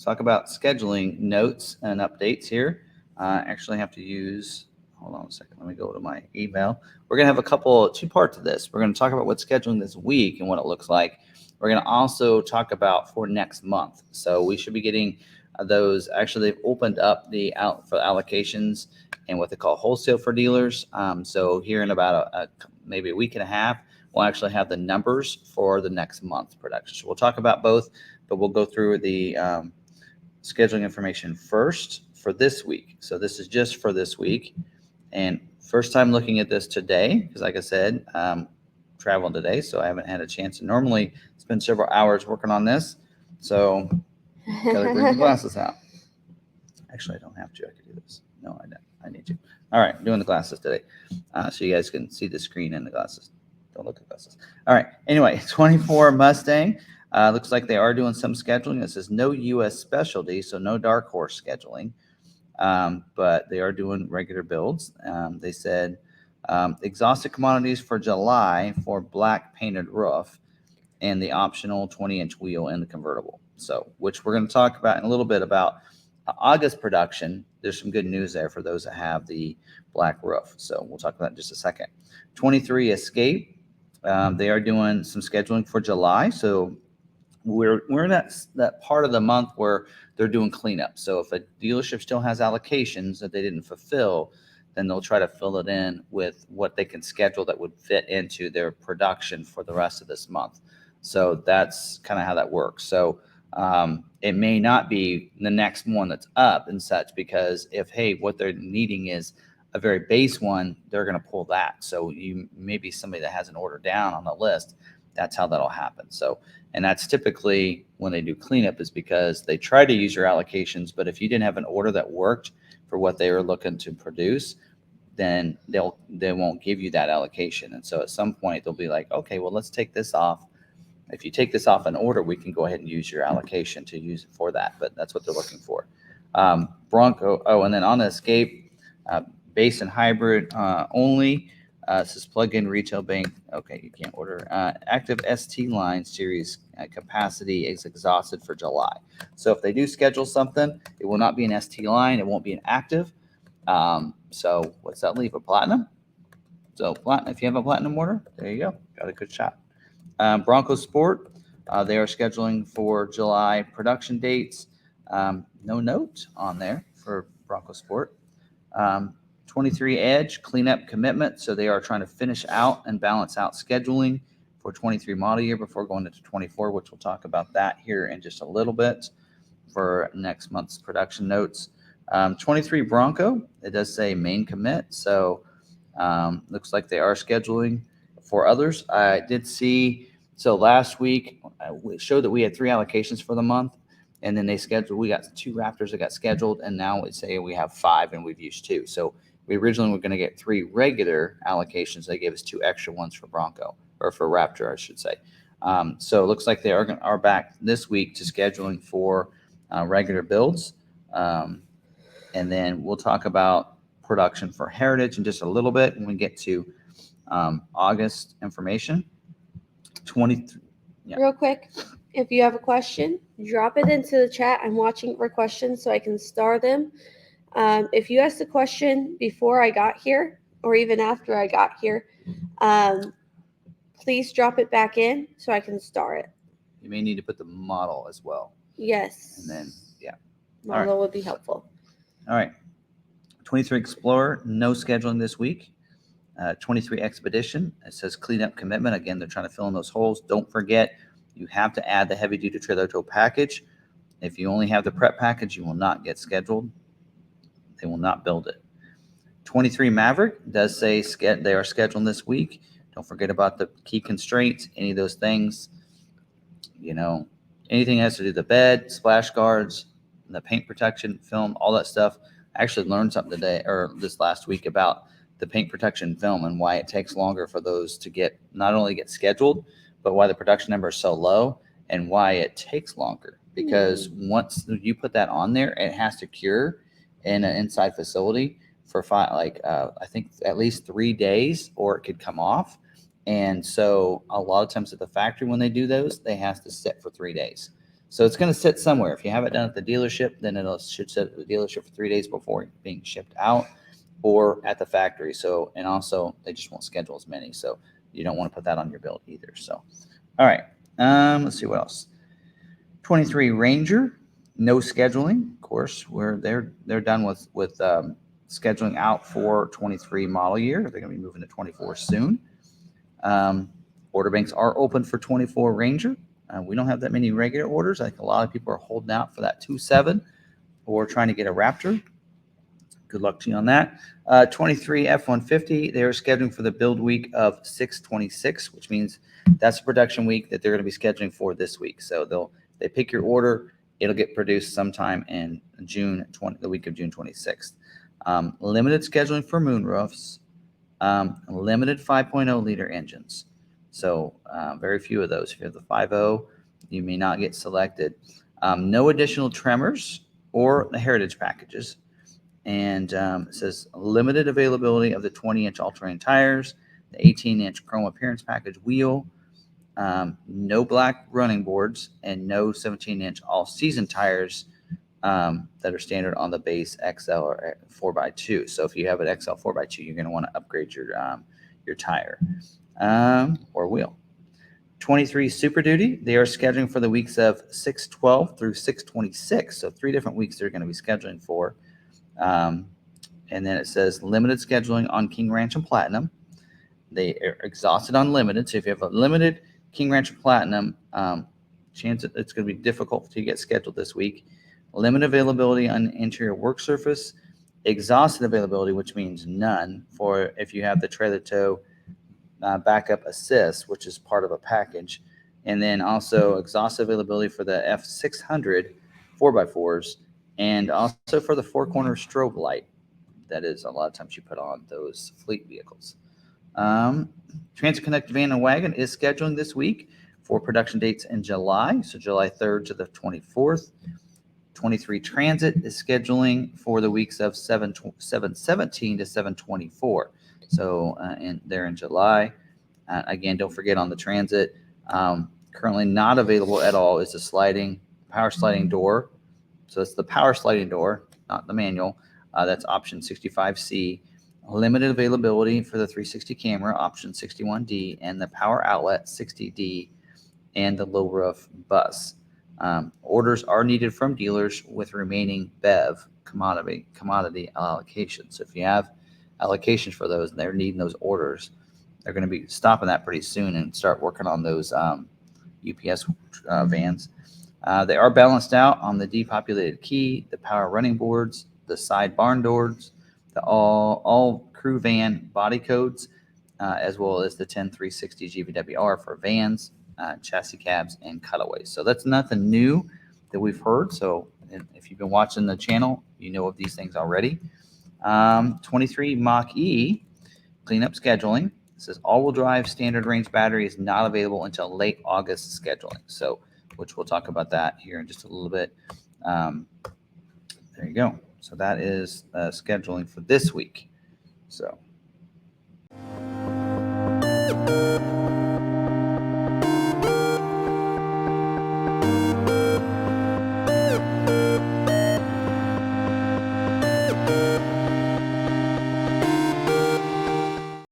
talk about scheduling notes and updates here. I actually have to use, hold on a second, let me go to my email. We're going to have two parts of this. We're going to talk about what's scheduling this week and what it looks like. We're going to also talk about for next month. So we should be getting those. Actually, they've opened up for allocations and what they call wholesale for dealers. So here in about maybe a week and a half, we'll actually have the numbers for the next month production. So we'll talk about both, but we'll go through the scheduling information first for this week. So this is just for this week. And first time looking at this today, because like I said, traveling today, so I haven't had a chance to normally spend several hours working on this. So gotta bring the glasses out. Actually, I don't have to. I could do this. No, I don't. I need to. All right, I'm doing the glasses today, so you guys can see the screen and the glasses. Don't look at the glasses. All right. Anyway, 24 Mustang. Looks like they are doing some scheduling. It says no U.S. specialty, so no dark horse scheduling, but they are doing regular builds. They said exhausted commodities for July for black painted roof and the optional 20-inch wheel in the convertible. So, which we're going to talk about in a little bit about August production. There's some good news there for those that have the black roof. So we'll talk about that in just a second. 23 Escape. They are doing some scheduling for July. So we're in that part of the month where they're doing cleanup. So if a dealership still has allocations that they didn't fulfill, then they'll try to fill it in with what they can schedule that would fit into their production for the rest of this month. So that's kind of how that works. So it may not be the next one that's up and such, because if, hey, what they're needing is a very base one, they're going to pull that. So you maybe somebody that has an order down on the list, that's how that'll happen. So, and that's typically when they do cleanup, is because they try to use your allocations, but if you didn't have an order that worked for what they were looking to produce, then they won't give you that allocation. And so at some point they'll be like, okay, well, let's take this off. If you take this off an order, we can go ahead and use your allocation to use it for that. But that's what they're looking for. Bronco. Oh, and then on the Escape, base and hybrid only. It says plug-in retail bank. Okay, you can't order. Active ST line series capacity is exhausted for July. So if they do schedule something, it will not be an ST line. It won't be an active. So what's that leave? A platinum? So platinum. If you have a platinum order, there you go. Got a good shot. Bronco Sport. They are scheduling for July production dates. No note on there for Bronco Sport. 23 Edge cleanup commitment. So they are trying to finish out and balance out scheduling for 23 model year before going into 24, which we'll talk about that here in just a little bit for next month's production notes. 23 Bronco, it does say main commit. So looks like they are scheduling for others. I did see, so last week it showed that we had 3 allocations for the month. And then we got 2 Raptors that got scheduled, and now we say we have 5 and we've used 2. So we originally were going to get 3 regular allocations. They gave us 2 extra ones for Bronco, or for Raptor, I should say. So it looks like they are back this week to scheduling for regular builds. And then we'll talk about production for Heritage in just a little bit when we get to August information. 23. Yeah. Real quick, if you have a question, drop it into the chat. I'm watching for questions so I can star them. If you asked a question before I got here, or even after I got here, please drop it back in so I can star it. You may need to put the model as well. Yes. And then, yeah. Model would be helpful. All right. 23 Explorer, no scheduling this week. 23 Expedition, it says cleanup commitment. Again, they're trying to fill in those holes. Don't forget, you have to add the heavy duty trailer tow package. If you only have the prep package, you will not get scheduled. They will not build it. 23 Maverick does say they are scheduling this week. Don't forget about the key constraints, any of those things. You know, anything has to do with the bed, splash guards, the paint protection film, all that stuff. I actually learned something today, or this last week, about the paint protection film and why it takes longer for those to not only get scheduled, but why the production number is so low and why it takes longer. Because once you put that on there, it has to cure in an inside facility for I think at least 3 days, or it could come off. And so a lot of times at the factory, when they do those, they have to sit for 3 days. So it's going to sit somewhere. If you have it done at the dealership, then should sit at the dealership for 3 days before being shipped out, or at the factory. So, and also they just won't schedule as many. So you don't want to put that on your build either. So, all right. Let's see what else. 23 Ranger, no scheduling. Of course, where they're done with scheduling out for 23 model year. They're going to be moving to 24 soon. Order banks are open for 24 Ranger. We don't have that many regular orders. I think a lot of people are holding out for that 2.7 or trying to get a Raptor. Good luck to you on that. 23 F-150, they're scheduling for the build week of 6/26, which means that's the production week that they're going to be scheduling for this week. So they pick your order, it'll get produced sometime in the week of June 26th. Limited scheduling for moonroofs, limited 5.0 liter engines. So very few of those. If you have the 5.0, you may not get selected. No additional tremors or the heritage packages. And it says limited availability of the 20-inch all-terrain tires, the 18-inch chrome appearance package wheel, no black running boards, and no 17-inch all-season tires that are standard on the base XL or 4x2. So if you have an XL 4x2, you're going to want to upgrade your tire or wheel. 23 Super Duty, they are scheduling for the weeks of 6/12 through 6/26. So 3 different weeks they're going to be scheduling for. And then it says limited scheduling on King Ranch and Platinum. They are exhausted on limited. So if you have a limited King Ranch and Platinum, chance it's going to be difficult to get scheduled this week. Limited availability on interior work surface. Exhausted availability, which means none for if you have the trailer tow backup assist, which is part of a package. And then also exhausted availability for the F600 4x4s. And also for the 4-corner strobe light. That is a lot of times you put on those fleet vehicles. Transit Connect van and wagon is scheduling this week for production dates in July. So July 3rd to the 24th. 23 Transit is scheduling for the weeks of 7/17 to 7/24. So and they're in July. Again, don't forget on the Transit, currently not available at all is the power sliding door. So it's the power sliding door, not the manual. That's option 65C. Limited availability for the 360 camera, option 61D, and the power outlet 60D, and the low roof bus. Orders are needed from dealers with remaining BEV commodity allocation. So if you have allocations for those and they're needing those orders, they're going to be stopping that pretty soon and start working on those UPS vans. They are balanced out on the depopulated key, the power running boards, the side barn doors, the all crew van body codes, as well as the 10360 GVWR for vans, chassis cabs, and cutaways. So that's nothing new that we've heard. So if you've been watching the channel, you know of these things already. 23 Mach-e cleanup scheduling. It says all-wheel drive standard range battery is not available until late August scheduling. So which we'll talk about that here in just a little bit. There you go. So that is scheduling for this week. So